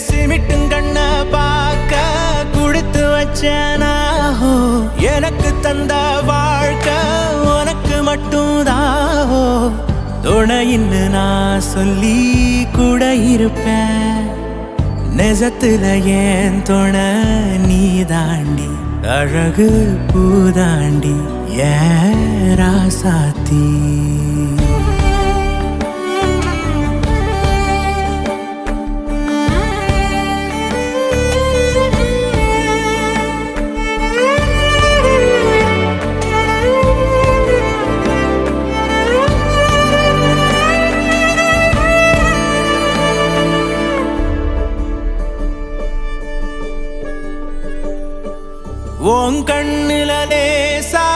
சிமிட்டும் கண்ண பார்க்க குடுத்து வச்சனாஹோ எனக்கு தந்த வாழ்க்கை உனக்கு மட்டும் தாஹோ துணையின்னு நான் சொல்லி கூட இருப்பேன் நெசத்துல ஏன் துணை நீ தாண்டி அழகு பூதாண்டி ஏன் ராசாத்தி உன் கண்ணுல லேசா